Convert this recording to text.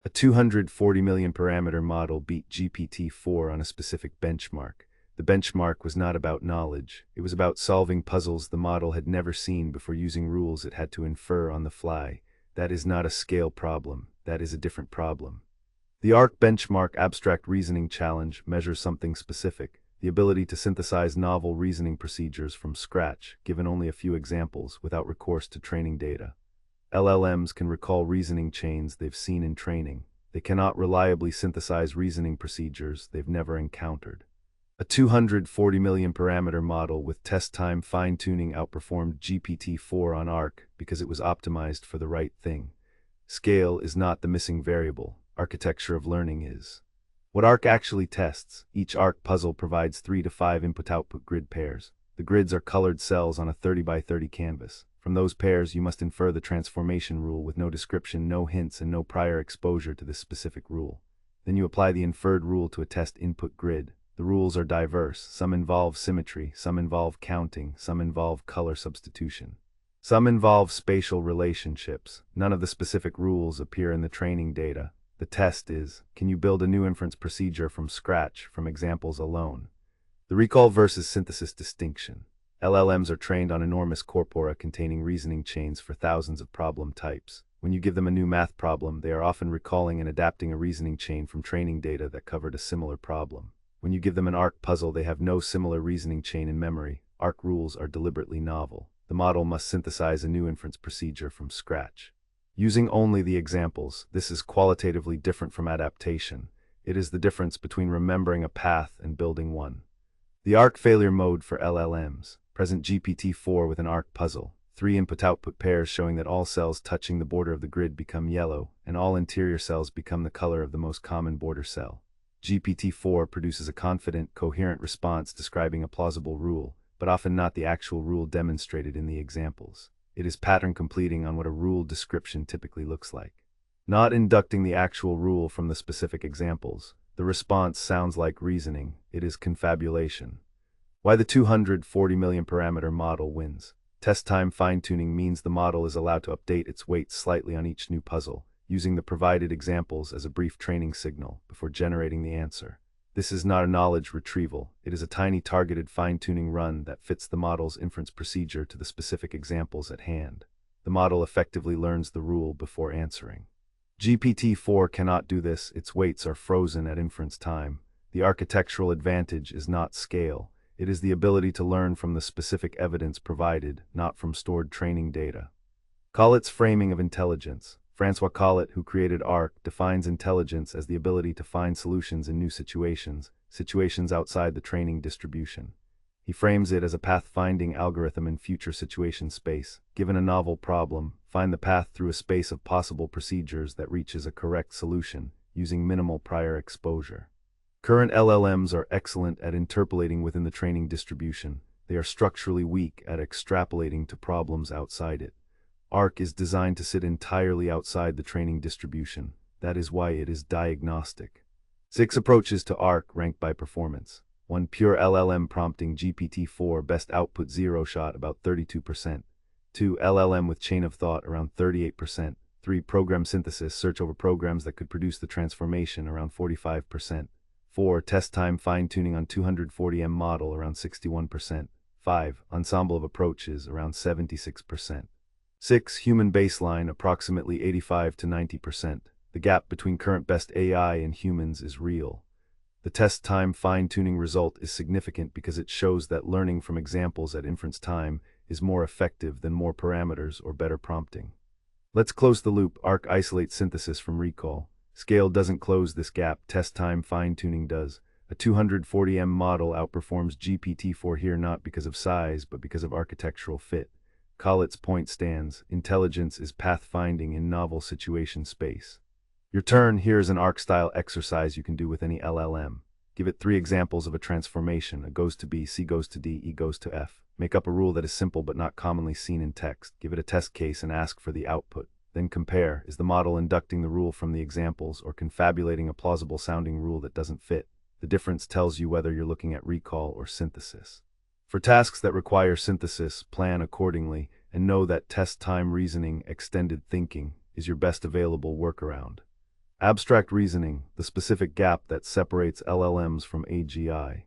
A 240 million parameter model beat GPT-4 on a specific benchmark. The benchmark was not about knowledge. It was about solving puzzles the model had never seen before using rules it had to infer on the fly. That is not a scale problem. That is a different problem. The ARC Benchmark Abstract Reasoning Challenge measures something specific, the ability to synthesize novel reasoning procedures from scratch, given only a few examples, without recourse to training data. LLMs can recall reasoning chains they've seen in training. They cannot reliably synthesize reasoning procedures they've never encountered. A 240 million parameter model with test time fine-tuning outperformed GPT-4 on ARC because it was optimized for the right thing. Scale is not the missing variable. Architecture of learning is. What ARC actually tests: each ARC puzzle provides 3 to 5 input-output grid pairs. The grids are colored cells on a 30 by 30 canvas. From those pairs, you must infer the transformation rule with no description, no hints, and no prior exposure to this specific rule. Then you apply the inferred rule to a test input grid. The rules are diverse. Some involve symmetry, some involve counting, some involve color substitution. Some involve spatial relationships. None of the specific rules appear in the training data. The test is, can you build a new inference procedure from scratch, from examples alone? The recall versus synthesis distinction. LLMs are trained on enormous corpora containing reasoning chains for thousands of problem types. When you give them a new math problem, they are often recalling and adapting a reasoning chain from training data that covered a similar problem. When you give them an ARC puzzle, they have no similar reasoning chain in memory. ARC rules are deliberately novel. The model must synthesize a new inference procedure from scratch. Using only the examples, this is qualitatively different from adaptation. It is the difference between remembering a path and building one. The ARC failure mode for LLMs. Present GPT-4 with an ARC puzzle. 3 input-output pairs showing that all cells touching the border of the grid become yellow, and all interior cells become the color of the most common border cell. GPT-4 produces a confident, coherent response describing a plausible rule, but often not the actual rule demonstrated in the examples. It is pattern completing on what a rule description typically looks like. Not inducting the actual rule from the specific examples. The response sounds like reasoning. It is confabulation. Why the 240 million parameter model wins. Test time fine-tuning means the model is allowed to update its weights slightly on each new puzzle, using the provided examples as a brief training signal before generating the answer. This is not a knowledge retrieval. It is a tiny targeted fine-tuning run that fits the model's inference procedure to the specific examples at hand. The model effectively learns the rule before answering. GPT-4 cannot do this. Its weights are frozen at inference time. The architectural advantage is not scale. It is the ability to learn from the specific evidence provided, not from stored training data. Collett's framing of intelligence. Francois Collett, who created ARC, defines intelligence as the ability to find solutions in new situations, situations outside the training distribution. He frames it as a path-finding algorithm in future situation space. Given a novel problem, find the path through a space of possible procedures that reaches a correct solution, using minimal prior exposure. Current LLMs are excellent at interpolating within the training distribution. They are structurally weak at extrapolating to problems outside it. ARC is designed to sit entirely outside the training distribution. That is why it is diagnostic. 6 approaches to ARC ranked by performance. 1 pure LLM prompting GPT-4 best output 0 shot about 32%. 2 LLM with chain of thought around 38%. 3 program synthesis search over programs that could produce the transformation around 45%. 4 test time fine-tuning on 240M model around 61%. 5 ensemble of approaches around 76%. 6 human baseline approximately 85 to 90%. The gap between current best AI and humans is real. The test time fine-tuning result is significant because it shows that learning from examples at inference time is more effective than more parameters or better prompting. Let's close the loop. ARC isolates synthesis from recall. Scale doesn't close this gap. Test time fine-tuning does. A 240M model outperforms GPT-4 here not because of size but because of architectural fit. Collett's point stands. Intelligence is pathfinding in novel situation space. Your turn. Here's an ARC-style exercise you can do with any LLM. Give it 3 examples of a transformation: A goes to B, C goes to D, E goes to F. Make up a rule that is simple but not commonly seen in text. Give it a test case and ask for the output. Then compare. Is the model inducting the rule from the examples or confabulating a plausible-sounding rule that doesn't fit? The difference tells you whether you're looking at recall or synthesis. For tasks that require synthesis, plan accordingly and know that test time reasoning, extended thinking, is your best available workaround. Abstract reasoning, the specific gap that separates LLMs from AGI.